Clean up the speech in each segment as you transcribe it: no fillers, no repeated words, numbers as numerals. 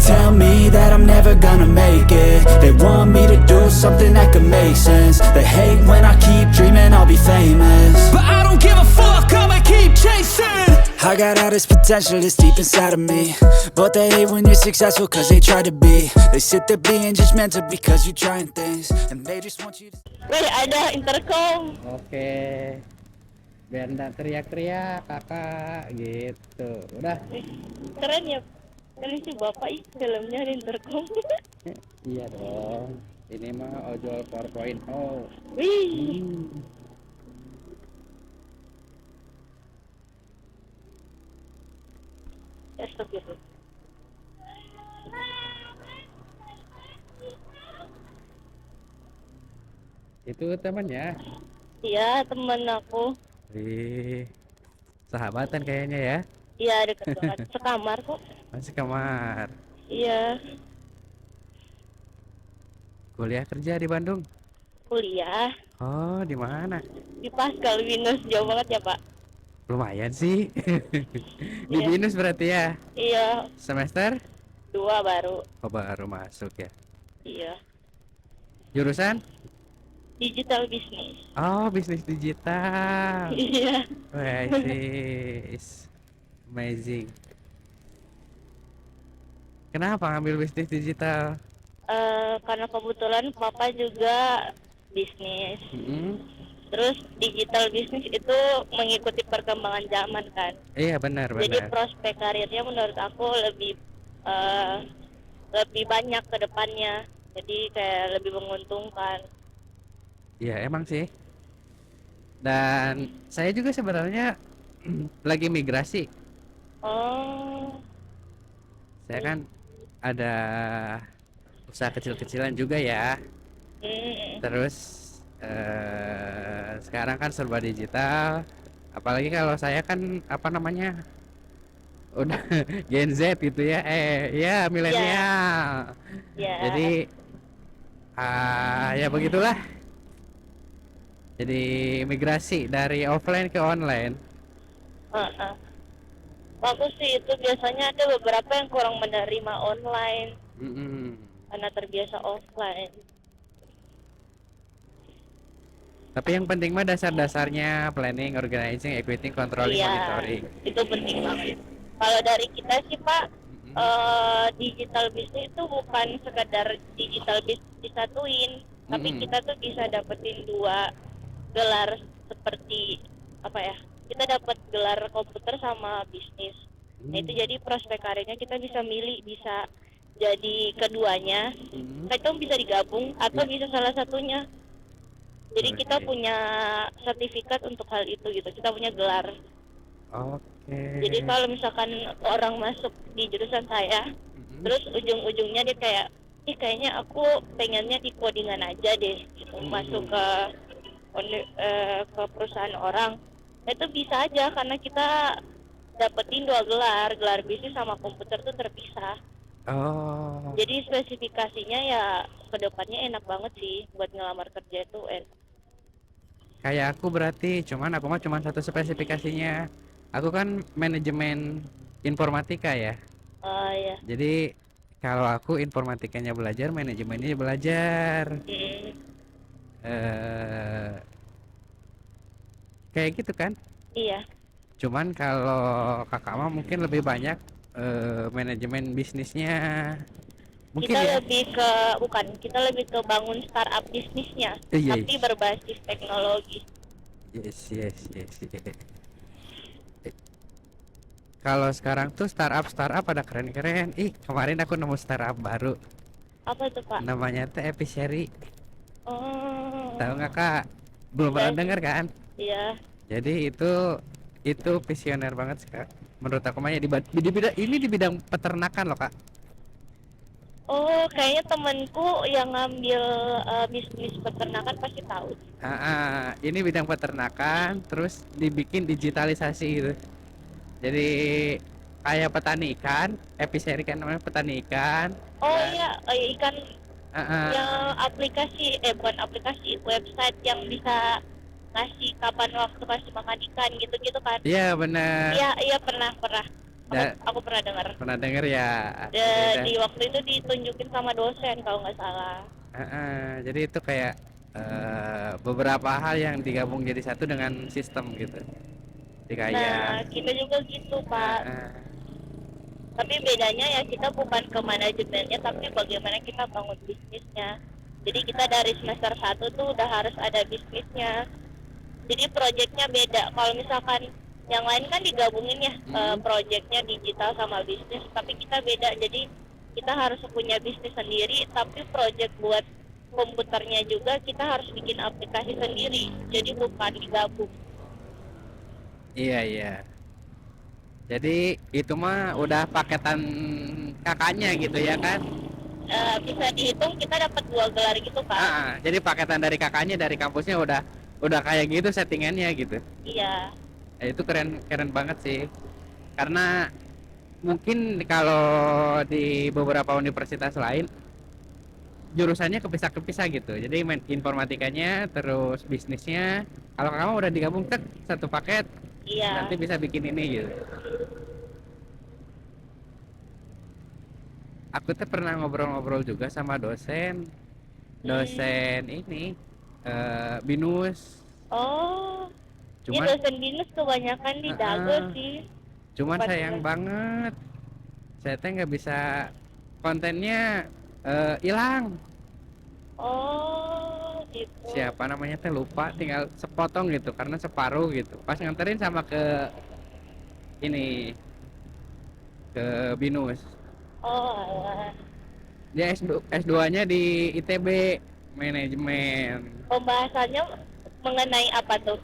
tell me that I'm never gonna make it. They want me to do something that could make sense. They hate when I keep dreaming I'll be famous, but I don't give a fuck, I'ma keep chasing. I got all this potential that's deep inside of me, but they hate when you're successful cause they try to be. They sit there being judgmental because you're trying things, and they just want you to... Weh, ada intercom. Oke, biar nggak teriak-teriak kakak gitu. Udah. Keren ya. Kali si bapak ih filmnya ada intercom. Iya dong. Ini mah ojol 4.0. Wih. Ya, stop gitu. Itu temannya. Iya, temen aku. Wih, sahabatan kayaknya ya. Iya, deket banget. Sekamar kok. Masih kamar. Iya, Kuliah kerja di Bandung. kuliah Oh, di mana? di Pascal Winus, jauh banget ya, Pak. Lumayan sih. Di Iya. BINUS berarti ya. Iya, Semester? 2 baru. Oh, baru masuk ya. Iya, Jurusan? digital business. Oh, bisnis digital. Iya. Wah, sis. Amazing. Kenapa ngambil bisnis digital? Karena kebetulan papa juga bisnis. Terus digital bisnis itu mengikuti perkembangan zaman kan. Iya, benar, Jadi benar. prospek karirnya menurut aku lebih banyak ke depannya. Jadi kayak lebih menguntungkan. Iya, emang sih. Dan saya juga sebenarnya lagi migrasi. Oh, Saya kan ada usaha kecil-kecilan juga ya. Terus sekarang kan serba digital. Apalagi kalau saya kan apa namanya udah Gen Z gitu ya. Ya milenial. ya. Jadi ya begitulah. Jadi migrasi dari offline ke online. Heeh. Bagus sih itu, biasanya ada beberapa yang kurang menerima online Mm-mm. karena terbiasa offline. Tapi yang penting mah dasar-dasarnya planning, organizing, executing, controlling, Iya, monitoring. itu penting banget. Kalau dari kita sih Pak, digital business itu bukan sekedar digital business disatuin, tapi kita tuh bisa dapetin 2 gelar seperti apa ya? Kita dapat gelar komputer sama bisnis. Nah itu jadi prospek karirnya kita bisa milih, bisa jadi keduanya. Nah, itu bisa digabung atau bisa salah satunya. Jadi kita punya sertifikat untuk hal itu gitu. Kita punya gelar. Oke. Jadi kalau misalkan orang masuk di jurusan saya, terus ujung-ujungnya dia kayak, ih kayaknya aku pengennya di codingan aja deh, gitu. Masuk ke perusahaan orang. Nah, itu bisa aja karena kita dapetin 2 gelar, gelar bisnis sama komputer tuh terpisah. Oh. Jadi spesifikasinya ya kedepannya enak banget sih buat ngelamar kerja itu. Kayak aku berarti, cuman aku mah cuma satu spesifikasinya. Aku kan manajemen informatika ya. Ya. Jadi kalau aku informatikanya belajar, manajemennya belajar. Kayak gitu kan? Iya. Cuman kalau kakak mah mungkin lebih banyak manajemen bisnisnya. Mungkin Kita ya. kita lebih ke bangun startup bisnisnya, Iya, tapi berbasis teknologi. Yes. Kalau sekarang tuh startup pada keren-keren. Kemarin aku nemu startup baru. Apa tuh Pak? Namanya teh Episeri. Oh. Tahu nggak kak? Belum pernah dengar kan? Iya. Jadi itu visioner banget kak. Menurut aku mah ya di bidang peternakan loh kak. Oh, kayaknya temanku yang ngambil bisnis peternakan pasti tahu. Ini bidang peternakan, terus dibikin digitalisasi gitu. Jadi kayak petani ikan, Episeri kan namanya petani ikan. Oh iya, ikan yang bukan aplikasi, website yang bisa ngasih kapan waktu kasih makan ikan gitu-gitu kan? Iya benar. Iya pernah. Aku pernah dengar. pernah denger ya. Di waktu itu ditunjukin sama dosen kalau nggak salah. Jadi itu kayak beberapa hal yang digabung jadi satu dengan sistem gitu. Jadi Nah, kayak kita juga gitu, Pak. eh, Tapi bedanya ya kita bukan ke manajemennya, tapi bagaimana kita bangun bisnisnya. Jadi kita dari semester 1 tuh udah harus ada bisnisnya. Jadi proyeknya beda. Kalau misalkan yang lain kan digabungin ya, proyeknya digital sama bisnis, tapi kita beda. Jadi kita harus punya bisnis sendiri, tapi proyek buat komputernya juga kita harus bikin aplikasi sendiri. Jadi bukan digabung. iya. Jadi itu mah udah paketan kakaknya gitu ya kan? Bisa dihitung kita dapat 2 gelar gitu, Pak. Jadi paketan dari kakaknya dari kampusnya udah kayak gitu settingannya gitu. Iya. Itu keren keren banget sih. Karena mungkin kalau di beberapa universitas lain jurusannya kepisah-kepisah gitu. Jadi main informatikanya terus bisnisnya. Kalau kamu udah digabung tek satu paket, Iya. nanti bisa bikin ini gitu. Aku tuh pernah ngobrol-ngobrol juga sama dosen ini binus. Oh, ini Cuman dosen binus kebanyakan di Dago sih. cuman Bukan sayang binus. banget saya teh nggak bisa kontennya hilang. Oh, gitu. Siapa namanya teh lupa, tinggal sepotong gitu karena separuh gitu pas nganterin sama ke ini ke binus. Oh, alah. Dia S2-nya di ITB manajemen. Pembahasannya mengenai apa tuh?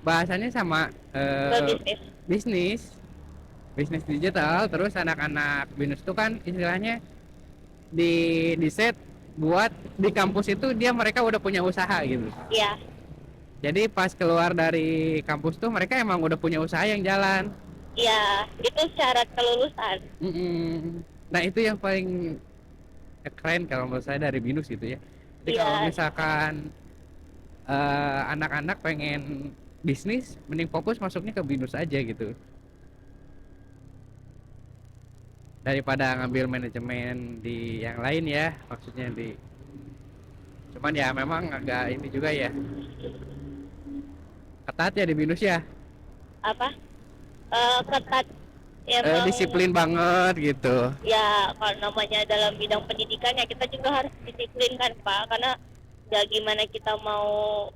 Bahasanya sama Berbisnis. bisnis bisnis digital. Terus anak-anak binus itu kan istilahnya di set buat di kampus itu mereka udah punya usaha gitu. Iya. Jadi pas keluar dari kampus tuh mereka emang udah punya usaha yang jalan. Iya, itu syarat kelulusan. Nah itu yang paling keren kalau menurut saya dari binus gitu ya. Jadi Iya. kalau misalkan anak-anak pengen bisnis, mending fokus masuknya ke binus aja gitu daripada ngambil manajemen di yang lain ya, maksudnya cuman ya memang agak ini juga ya, ketat ya di binus ya. Apa? Ketat. Emang, Disiplin banget gitu. ya kalau namanya dalam bidang pendidikan ya kita juga harus disiplin kan, Pak, karena ya gimana kita mau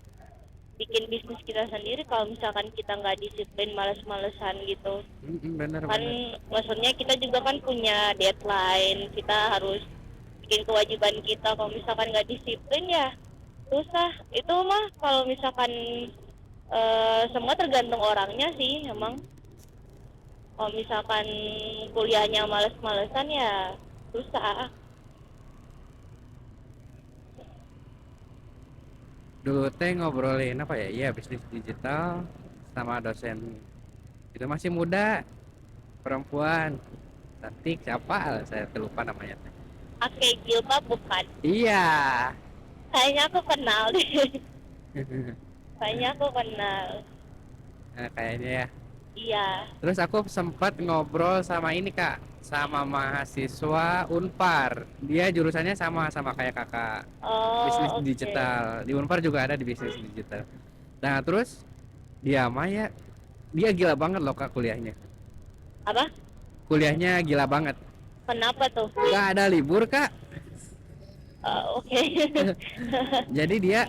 bikin bisnis kita sendiri kalau misalkan kita nggak disiplin, males-malesan gitu Bener kan. banget. Maksudnya kita juga kan punya deadline, kita harus bikin kewajiban kita. Kalau misalkan nggak disiplin ya susah. Itu mah kalau misalkan semua tergantung orangnya sih emang. Kalau misalkan kuliahnya males-malesan ya susah. Dulu teh ngobrolin apa ya? Iya, bisnis digital sama dosen. Itu masih muda, perempuan, cantik, siapa? Saya terlupa namanya. Ake Gilba bukan? Iya. Kayaknya aku kenal deh. Kayaknya aku kenal. Nah, kayaknya ya. Iya. Terus aku sempat ngobrol sama ini Kak, sama mahasiswa Unpar. Dia jurusannya sama kayak Kakak, Oh, bisnis oke. digital. Di Unpar juga ada di bisnis digital. Nah, terus dia mah ya, dia gila banget loh Kak kuliahnya. Apa? Kuliahnya gila banget. Kenapa tuh? Gak ada libur Kak. Oke. Jadi dia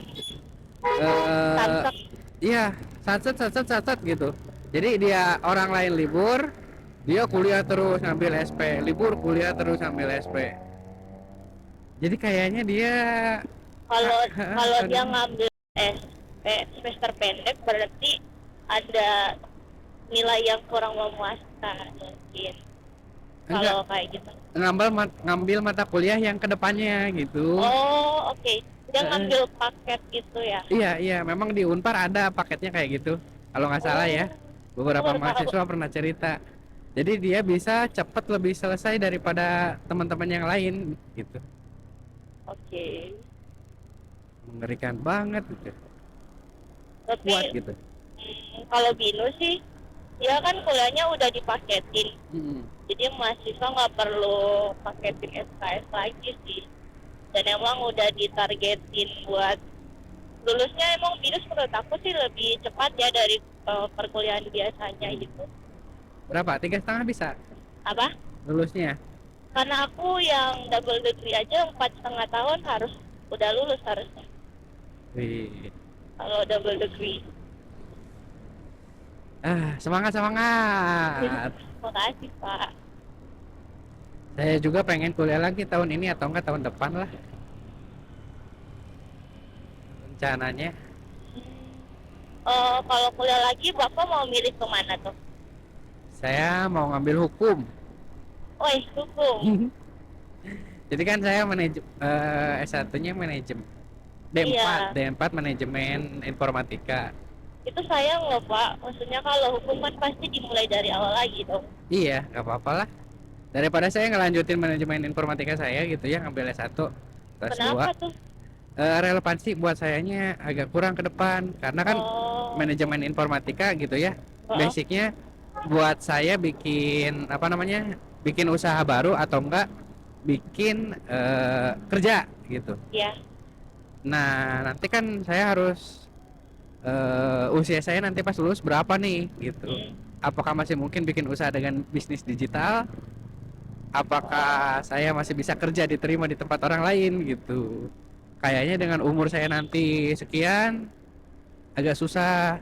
eh Samsak. iya, satset gitu. Jadi dia orang lain libur, dia kuliah terus ngambil SP, libur kuliah terus ngambil SP. Jadi kayaknya dia Kalau dia ngambil SP semester pendek berarti ada nilai yang kurang memuaskan mungkin. Kalau kayak gitu. ngambil mata kuliah yang kedepannya gitu. Oh, oke. Dia ngambil paket gitu ya. Iya, memang di Unpar ada paketnya kayak gitu. Kalau nggak salah ya, beberapa baru tahu. mahasiswa pernah cerita. Jadi dia bisa cepat lebih selesai daripada teman-teman yang lain gitu. Oke. Mengerikan banget gitu. Tapi Kuat gitu. kalau Binu sih Ya kan kuliahnya udah dipaketin. Mm-mm. Jadi mahasiswa nggak perlu paketin SKS lagi sih. Dan emang udah ditargetin buat lulusnya, emang BINUS menurut aku sih lebih cepat ya dari perkuliahan biasanya gitu. Berapa? 3,5 bisa Apa? lulusnya? Karena aku yang double degree aja 4,5 tahun harus udah lulus harusnya. Wih. Kalau double degree. Semangat semangat. Makasih Pak. Saya juga pengen kuliah lagi tahun ini atau enggak tahun depan lah rencananya. Kalau kuliah lagi Bapak mau milih kemana tuh? Saya mau ngambil hukum. Woi, hukum. Jadi kan saya S1-nya manajemen. D4, Iya. D4 manajemen informatika. Itu sayang loh Pak. Maksudnya kalau hukum kan pasti dimulai dari awal lagi dong. Iya, nggak apa-apa lah. Daripada saya ngelanjutin manajemen informatika saya gitu ya, ngambil S1 terus Kenapa 2. tuh? Relevansi buat sayanya agak kurang ke depan karena kan Oh, manajemen informatika gitu ya. Basicnya buat saya bikin apa namanya? Bikin usaha baru atau enggak bikin kerja gitu. ya. Nah, nanti kan saya harus usia saya nanti pas lulus berapa nih gitu. Apakah masih mungkin bikin usaha dengan bisnis digital? Apakah saya masih bisa kerja diterima di tempat orang lain gitu? Kayaknya dengan umur saya nanti sekian agak susah.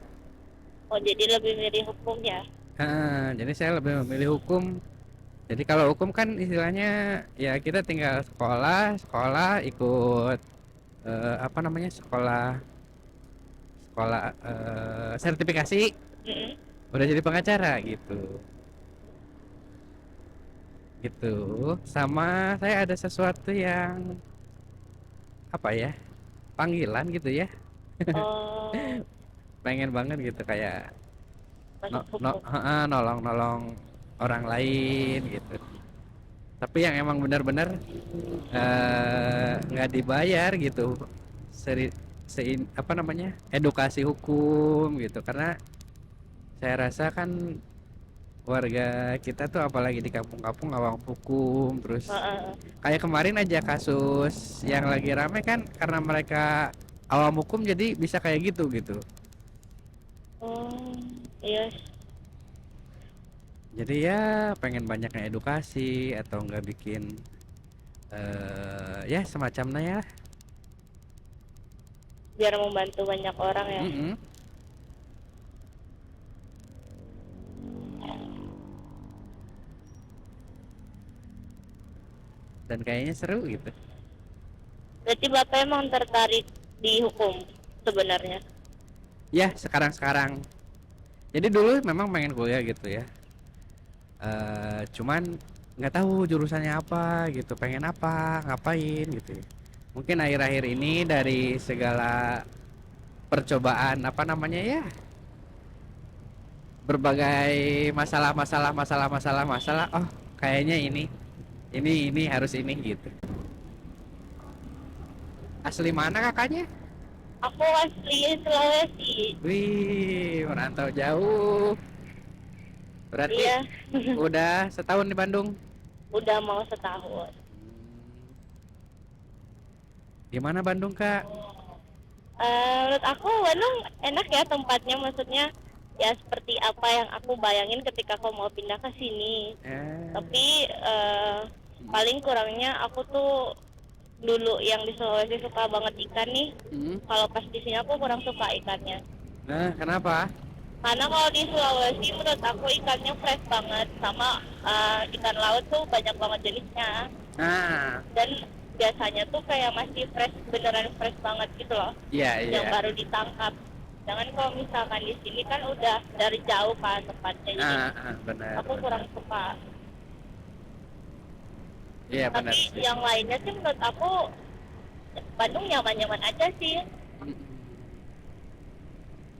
Oh, jadi lebih milih hukum ya? Jadi saya lebih memilih hukum. Jadi kalau hukum kan istilahnya ya kita tinggal sekolah ikut apa namanya sekolah sertifikasi Mm-mm. udah jadi pengacara gitu. Gitu. Sama saya ada sesuatu yang apa ya? Panggilan gitu ya. Oh, Pengen banget gitu kayak masuk hukum. nolong orang lain gitu. Tapi yang emang benar-benar nggak dibayar gitu. Apa namanya? Edukasi hukum gitu karena saya rasa kan warga kita tuh apalagi di kampung-kampung awam hukum terus kayak kemarin aja kasus yang lagi rame kan karena mereka awam hukum jadi bisa kayak gitu. Oh, iya. Jadi ya pengen banyaknya edukasi atau enggak bikin ya semacamnya ya. Biar membantu banyak orang ya. Mm-mm. Dan kayaknya seru gitu. Berarti Bapak emang tertarik di hukum sebenarnya? Ya sekarang. Jadi dulu memang pengen kuliah gitu ya. Cuman nggak tahu jurusannya apa gitu, pengen apa, ngapain gitu ya. Mungkin akhir-akhir ini dari segala percobaan apa namanya ya, berbagai masalah, oh kayaknya ini harus ini gitu. Asli mana kakaknya? Aku asli Sulawesi. Wih, merantau jauh. Berarti Iya, udah setahun di Bandung. udah mau setahun. Gimana Bandung kak? Menurut aku Bandung enak ya tempatnya, maksudnya ya seperti apa yang aku bayangin ketika aku mau pindah ke sini. Tapi paling kurangnya aku tuh dulu yang di Sulawesi suka banget ikan nih. Kalau pas di sini aku kurang suka ikannya. Nah, kenapa? Karena kalau di Sulawesi menurut aku ikannya fresh banget, sama ikan laut tuh banyak banget jenisnya. Nah, Dan biasanya tuh kayak masih fresh, beneran fresh banget gitu loh. iya. Yang baru ditangkap. Jangan kalau misalkan di sini kan udah dari jauh kan tempatnya, jadi Benar. aku kurang suka. Iya benar Tapi sih. yang lainnya sih menurut aku Bandung nyaman-nyaman aja sih.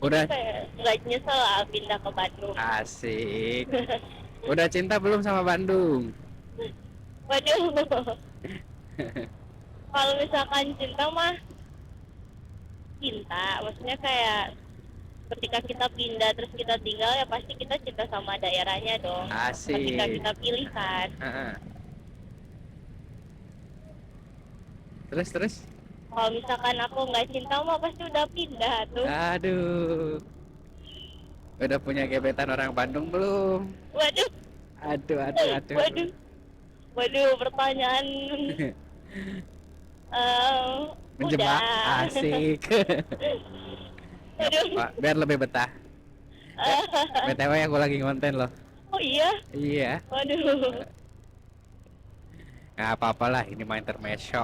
Udah Kayak nggak nyesel lah pindah ke Bandung. asik. Udah cinta belum sama Bandung? Waduh. Kalau misalkan cinta mah cinta, maksudnya kayak ketika kita pindah terus kita tinggal ya pasti kita cinta sama daerahnya dong. Ketika Asik. kita pilih kan. Heeh. Terus. Kalau misalkan aku nggak cinta mah pasti udah pindah tuh. Aduh. Udah punya gebetan orang Bandung belum? Waduh, Aduh. waduh, pertanyaan Menjebak. udah. Asik. Aduh. Pak, biar lebih betah. BTW aku lagi ngonten loh. Oh iya, Iya. waduh. Nggak apa-apalah, ini mah intermezzo.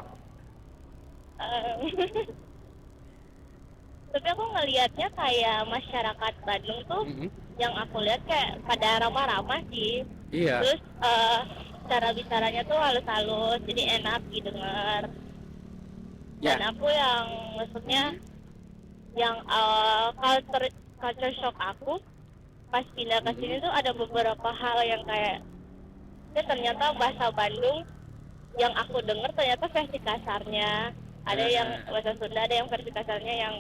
Tapi aku ngelihatnya kayak masyarakat Bandung tuh Mm-mm. yang aku lihat kayak pada ramah-ramah sih. Iya. Terus cara bicaranya tuh halus-halus, jadi enak didengar. Dan Ya. aku yang maksudnya yang culture shock aku pas pindah ke sini tuh ada beberapa hal yang kayak ternyata bahasa Bandung yang aku dengar ternyata versi kasarnya. Ada yang bahasa Sunda, ada yang versi kasarnya, yang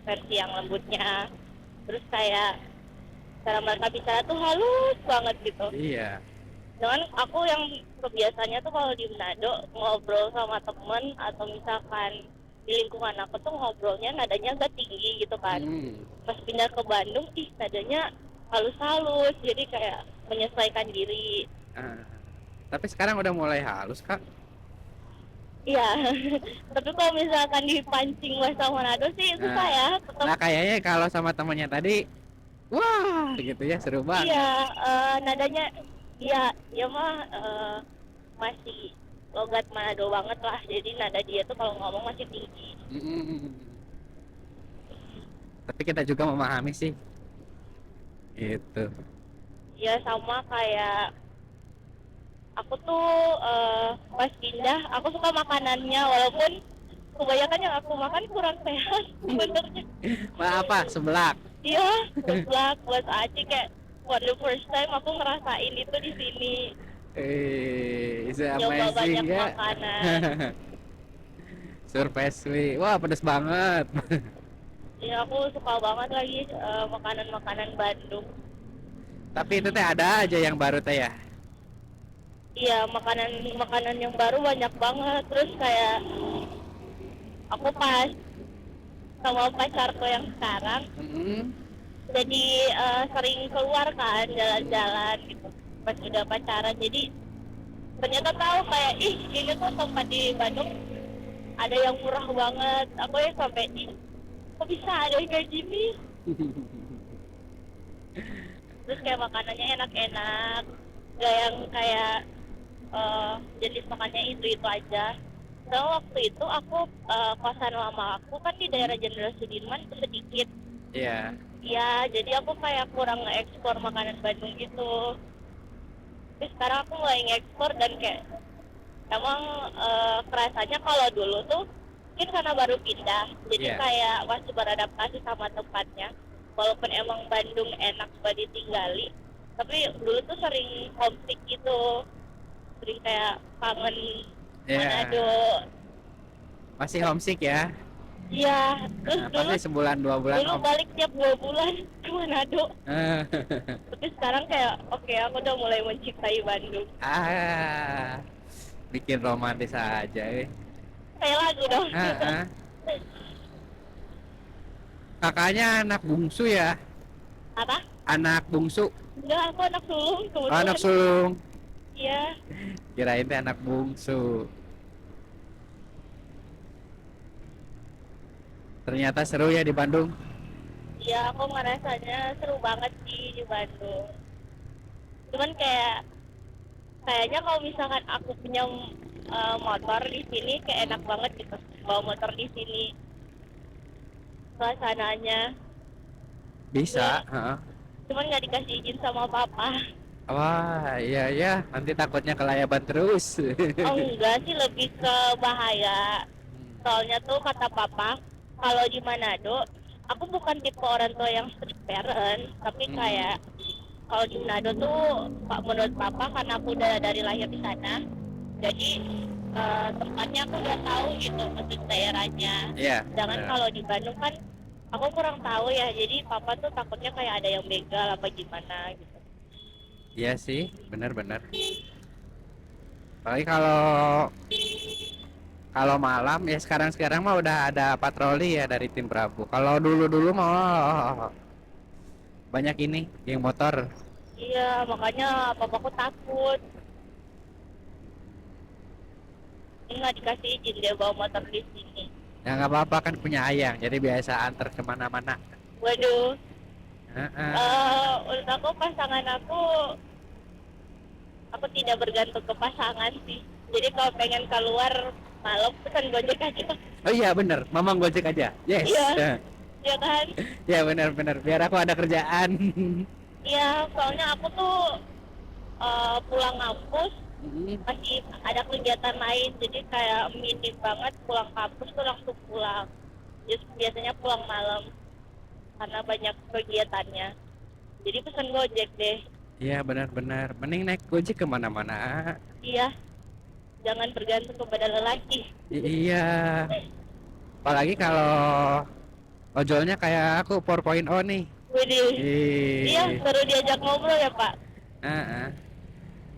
versi yang lembutnya. Terus kayak cara mereka bicara tuh halus banget gitu. Iya. Dengan aku yang kebiasaannya tuh kalau di Manado ngobrol sama temen atau misalkan di lingkungan aku tuh ngobrolnya nadanya agak tinggi gitu kan. Pas pindah ke Bandung, nadanya halus-halus, jadi kayak menyesuaikan diri. Tapi sekarang udah mulai halus, Kak. Iya, tapi kalau misalkan dipancing bahasa Manado sih susah ya, tetap. Nah, kayaknya kalau sama temennya tadi, wah, gitu ya, seru banget. Iya, nadanya, ya mah masih logat Manado banget lah, jadi nada dia tuh kalau ngomong masih tinggi. Tapi kita juga memahami sih, gitu. Ya sama kayak aku tuh pas pindah, aku suka makanannya walaupun kebanyakan yang aku makan kurang sehat sebenarnya. Apa? Seblak. Iya, seblak buat Aci kayak for the first time aku ngerasain itu di sini. It's Nyoba banyak amazing ya. makanan. Surprise we. Wah, pedas banget. Ya aku suka banget lagi makanan-makanan Bandung. Tapi itu teh ada aja yang baru teh ya. Iya, makanan yang baru banyak banget. Terus kayak aku pas sama pacarku yang sekarang jadi sering keluar kan jalan-jalan gitu pas udah pacaran, jadi ternyata tahu kayak ini tuh tempat di Bandung ada yang murah banget. Aku ya sampai kok bisa ada yang kayak gini. Terus kayak makanannya enak-enak, gak yang kayak jenis makannya itu aja. So waktu itu aku kosan lama aku kan di daerah Jenderal Sudirman sedikit. Iya. Iya, jadi aku kayak kurang nge-ekspor makanan Bandung gitu. Tapi sekarang aku mulai nge-ekspor dan kayak emang kerasanya kalau dulu tuh mungkin karena baru pindah, jadi kayak masih beradaptasi sama tempatnya. Walaupun emang Bandung enak buat ditinggali, tapi dulu tuh sering homesick gitu, sering kayak kangen Manado. Masih homesick ya? Iya, terus dulu pasti sebulan 2 bulan dulu balik tiap 2 bulan ke Manado. Tapi sekarang kayak oke, aku udah mulai mencintai Bandung. Bikin romantis aja Kayak lagu dong. Kakaknya anak bungsu ya? Apa? Anak bungsu? Enggak, aku anak sulung kebetulan. Anak sulung? Iya. Kirain teh anak bungsu. Ternyata seru ya di Bandung. Iya, aku ngerasanya seru banget sih di Bandung. Cuman kayaknya kalau misalkan aku punya motor di sini kayak enak banget gitu. Bawa motor di sini. Suasananya. Bisa, Cuman nggak dikasih izin sama papa. Wah, iya, nanti takutnya kelayaban terus. Oh enggak sih, lebih ke bahaya. Soalnya tuh kata papa, kalau di Manado, aku bukan tipe orang tua yang strict parent, tapi kayak kalau di Manado tuh menurut papa karena aku udah dari lahir di sana, jadi tempatnya aku udah tahu gitu, maksud daerahnya. Iya. Jangan kalau di Bandung kan Aku kurang tahu ya, jadi papa tuh takutnya kayak ada yang begal apa gimana gitu. Iya sih, benar-benar. Apalagi kalau kalau malam ya, sekarang mah udah ada patroli ya dari tim Prabu. Kalau dulu-dulu mah banyak ini geng motor. Iya, makanya papaku takut. Ini nggak dikasih izin dia bawa motor di sini. Ya nggak apa-apa, kan punya ayang, jadi biasa antar kemana-mana. Waduh, Heeh. menurut aku pasangan aku tidak bergantung ke pasangan sih. Jadi kalau pengen keluar malam pesan Gojek aja. Oh iya bener, mamang gojek aja. Yes. Iya. Ya, Ya kan? ya bener-bener. Biar aku ada kerjaan. Iya, soalnya aku tuh pulang kampus masih ada kegiatan lain, jadi kayak minim banget pulang kampus tuh langsung pulang. Just biasanya pulang malam karena banyak kegiatannya. Jadi pesan Gojek deh. Iya benar-benar. Mending naik gojek kemana-mana. Iya, jangan bergantung kepada lelaki. Iya. Apalagi kalau ojolnya kayak aku 4.0 nih. Widih. Iya, Ih. seru diajak ngobrol ya Pak. Heeh.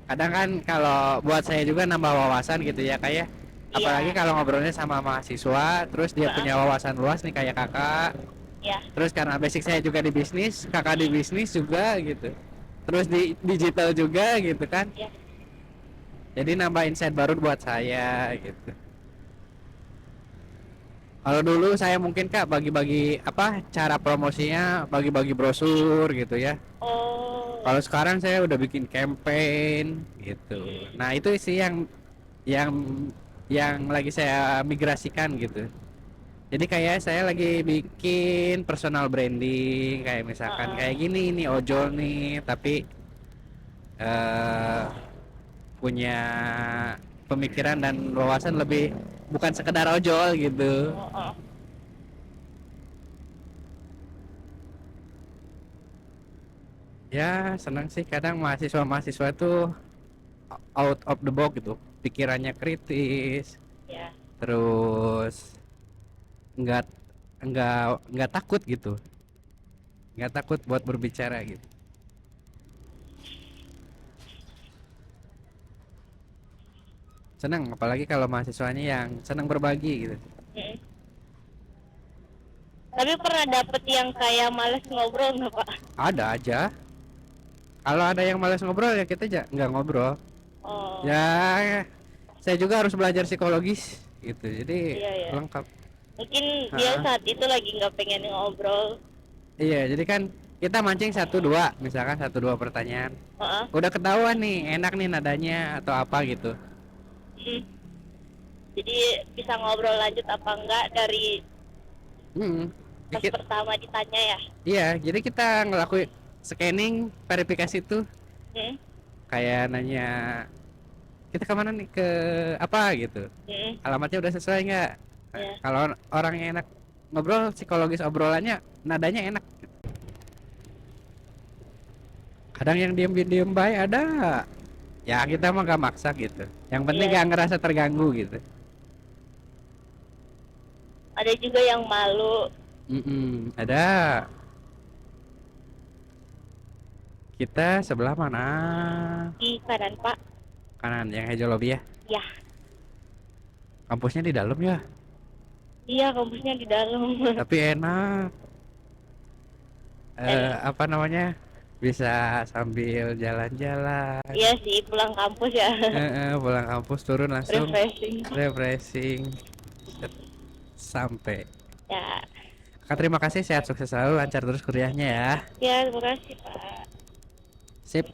Kadang kan kalau buat saya juga nambah wawasan gitu ya, kayak apalagi Iya. kalau ngobrolnya sama mahasiswa, terus dia punya wawasan luas nih kayak kakak. Ya, Terus karena basic saya juga di bisnis, kakak di bisnis juga gitu. Terus di digital juga gitu kan. ya. Jadi nambah insight baru buat saya gitu. Kalau dulu saya mungkin Kak bagi-bagi apa cara promosinya, bagi-bagi brosur gitu ya. Oh, Kalau sekarang saya udah bikin campaign gitu. Nah, itu sih yang yang lagi saya migrasikan gitu. Jadi kayak saya lagi bikin personal branding, kayak misalkan kayak gini ini ojol nih, tapi eh punya pemikiran dan wawasan lebih, bukan sekedar ojol gitu. oh. Ya senang sih kadang mahasiswa-mahasiswa tuh out of the box gitu, pikirannya kritis, Ya. terus nggak nggak takut gitu, nggak takut buat berbicara gitu. Senang apalagi kalau mahasiswanya yang senang berbagi gitu. Mm. Tapi pernah dapet yang kayak males ngobrol nggak Pak? Ada aja, kalau ada yang malas ngobrol ya kita aja nggak ngobrol. Oh, Ya saya juga harus belajar psikologis gitu, jadi Iya, iya. lengkap. mungkin dia Ha-ha. saat itu lagi nggak pengen ngobrol. Iya, jadi kan kita mancing 1-2, misalkan 1-2 pertanyaan. Heeh. Udah ketahuan nih, enak nih nadanya atau apa gitu. Mm. Jadi bisa ngobrol lanjut apa enggak dari Hmm. pas Dikit. pertama ditanya ya. Iya, jadi kita ngelakuin scanning, verifikasi tuh Mm. kayak nanya kita kemana nih, ke apa gitu. Mm. Alamatnya udah sesuai nggak? Nah, Iya. kalau orangnya enak ngobrol, psikologis obrolannya, nadanya enak. Kadang yang diem baik ada. Ya kita mah gak maksa gitu. Yang penting Iya. gak ngerasa terganggu gitu. Ada juga yang malu. Ada. Kita sebelah mana? Di kanan Pak. Kanan, yang hijau lobby ya. Ya. Kampusnya di dalam ya. Iya, kampusnya di dalam. Tapi enak. Apa namanya? Bisa sambil jalan-jalan. Iya sih, pulang kampus ya. Pulang kampus turun langsung Refreshing. refreshing. Set, sampai. Ya. Kak, terima kasih, sehat sukses selalu, lancar terus kuliahnya ya. Ya, terima kasih Pak. Sip.